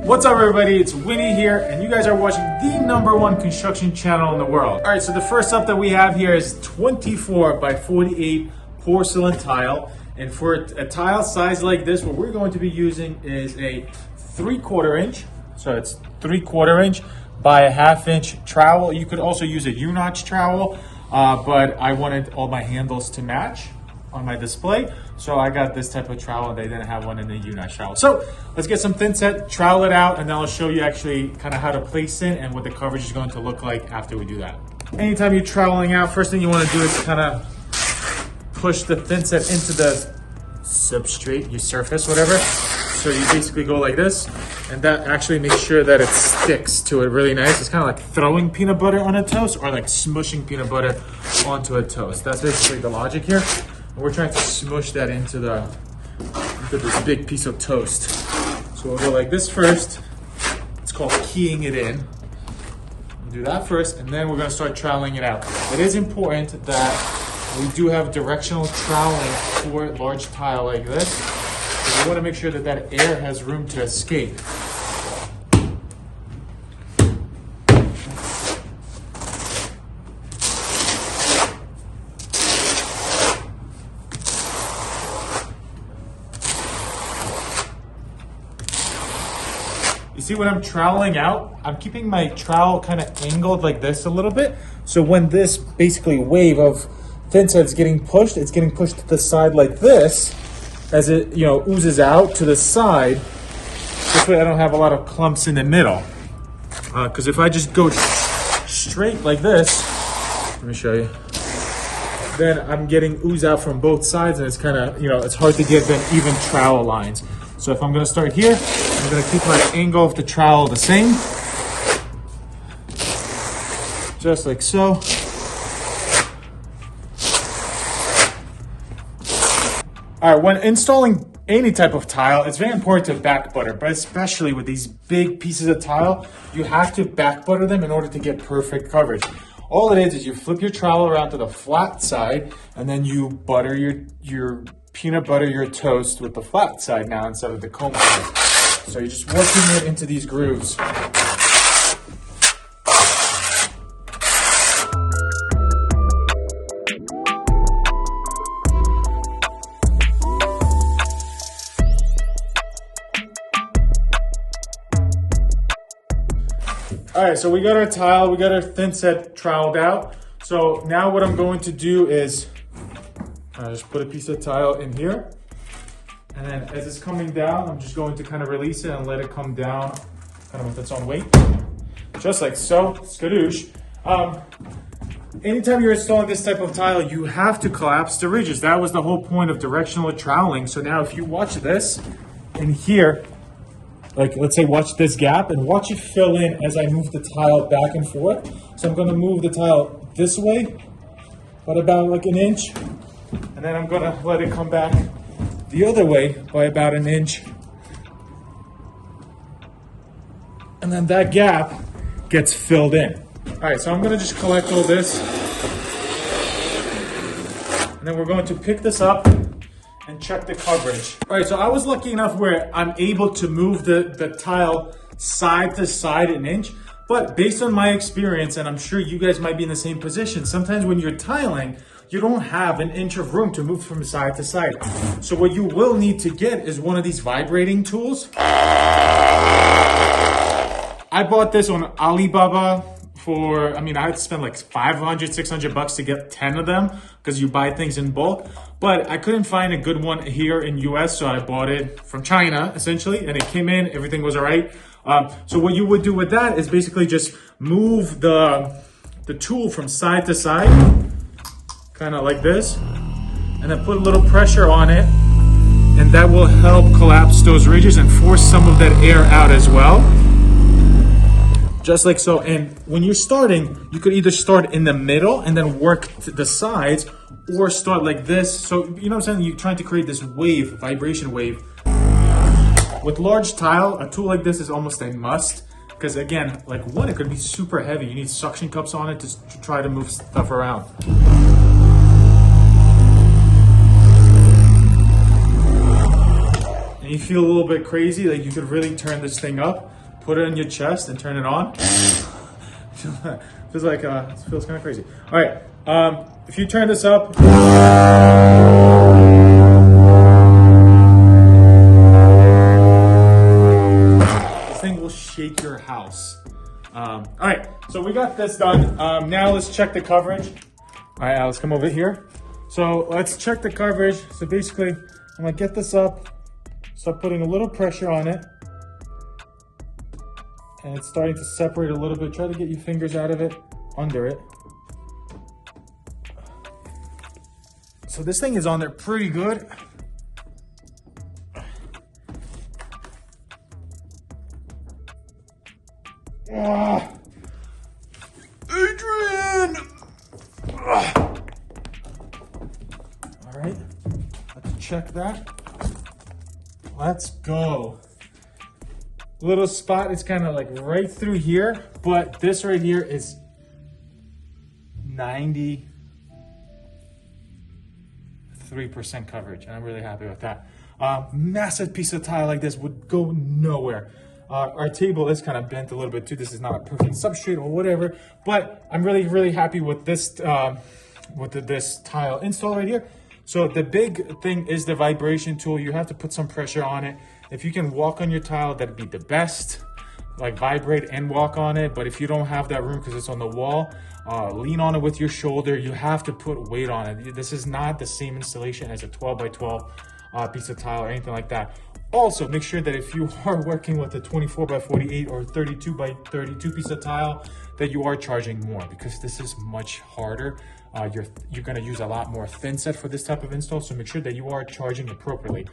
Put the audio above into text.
What's up everybody, it's Winnie here and you guys are watching the #1 construction channel in the world. Alright, so the first up that we have here is 24 by 48 porcelain tile. And for a tile size like this, what we're going to be using is a 3/4 inch. So it's 3/4 inch by a 1/2 inch trowel. You could also use a U-notch trowel, but I wanted all my handles to match on my display. So I got this type of trowel. They didn't have one in the U-notch trowel. So let's get some thin set, trowel it out, and then I'll show you actually kind of how to place it and what the coverage is going to look like after we do that. Anytime you're troweling out, first thing you want to do is kind of push the thin set into the substrate, your surface, whatever. So you basically go like this, and that actually makes sure that it sticks to it really nice. It's kind of like throwing peanut butter on a toast or like smushing peanut butter onto a toast. That's basically the logic here. We're trying to smush that into this big piece of toast. So we'll go like this first. It's called keying it in. We'll do that first, and then we're going to start troweling it out. It is important that we do have directional troweling for a large tile like this. So we want to make sure that that air has room to escape. You see when I'm troweling out, I'm keeping my trowel kind of angled like this a little bit. So when this basically wave of thin set is getting pushed, it's getting pushed to the side like this as it, oozes out to the side. This way I don't have a lot of clumps in the middle. Because if I just go straight like this, let me show you, then I'm getting ooze out from both sides and it's kind of, it's hard to get them even trowel lines. So if I'm going to start here, I'm going to keep my angle of the trowel the same. Just like so. All right, when installing any type of tile, it's very important to back butter, but especially with these big pieces of tile, you have to back butter them in order to get perfect coverage. All it is you flip your trowel around to the flat side, and then you butter your peanut butter your toast with the flat side now instead of the comb side. So you're just working it into these grooves. All right, so we got our tile, we got our thin set troweled out. So now what I'm going to do is just put a piece of tile in here. And then as it's coming down, I'm just going to kind of release it and let it come down kind of with its own weight. Just like so, skadoosh. Anytime you're installing this type of tile, you have to collapse the ridges. That was the whole point of directional troweling. So now if you watch this in here, like let's say watch this gap and watch it fill in as I move the tile back and forth. So I'm going to move the tile this way, but about like an inch. And then I'm going to let it come back the other way by about an inch. And then that gap gets filled in. All right, so I'm going to just collect all this. And then we're going to pick this up and check the coverage. All right, so I was lucky enough where I'm able to move the tile side to side an inch. But based on my experience, and I'm sure you guys might be in the same position, sometimes when you're tiling, you don't have an inch of room to move from side to side. So what you will need to get is one of these vibrating tools. I bought this on Alibaba for, I had to spend like 500, 600 bucks to get 10 of them because you buy things in bulk. But I couldn't find a good one here in US, so I bought it from China essentially, and it came in, everything was all right. So what you would do with that is basically just move the tool from side to side, kind of like this, and then put a little pressure on it, and that will help collapse those ridges and force some of that air out as well. Just like so. And when you're starting, you could either start in the middle and then work to the sides, or start like this. So, you know what I'm saying? You're trying to create this wave, vibration wave. With large tile, a tool like this is almost a must. Because again, like one, it could be super heavy. You need suction cups on it to try to move stuff around. And you feel a little bit crazy, like you could really turn this thing up. put it on your chest and turn it on. Feels like it feels kind of crazy. All right, if you turn this up, this thing will shake your house. All right, so we got this done. Now let's check the coverage. All right, Alex, come over here. So let's check the coverage. So basically, I'm gonna get this up, start putting a little pressure on it. And it's starting to separate a little bit. Try to get your fingers out of it, under it. So this thing is on there pretty good. Adrian! All right, let's check that. Let's go. Little spot is kind of like right through here, but this right here is 93% coverage, and I'm really happy with that. Massive piece of tile like this would go nowhere. Our table is kind of bent a little bit too. This is not a perfect substrate or whatever, but I'm really happy with this this tile install right here. So the big thing is the vibration tool. You have to put some pressure on it. If you can walk on your tile, that'd be the best. Like vibrate and walk on it. But if you don't have that room because it's on the wall, lean on it with your shoulder. You have to put weight on it. This is not the same installation as a 12 by 12 piece of tile or anything like that. Also, make sure that if you are working with a 24 by 48 or 32 by 32 piece of tile, that you are charging more, because this is much harder. You're going to use a lot more thin set for this type of install, so make sure that you are charging appropriately.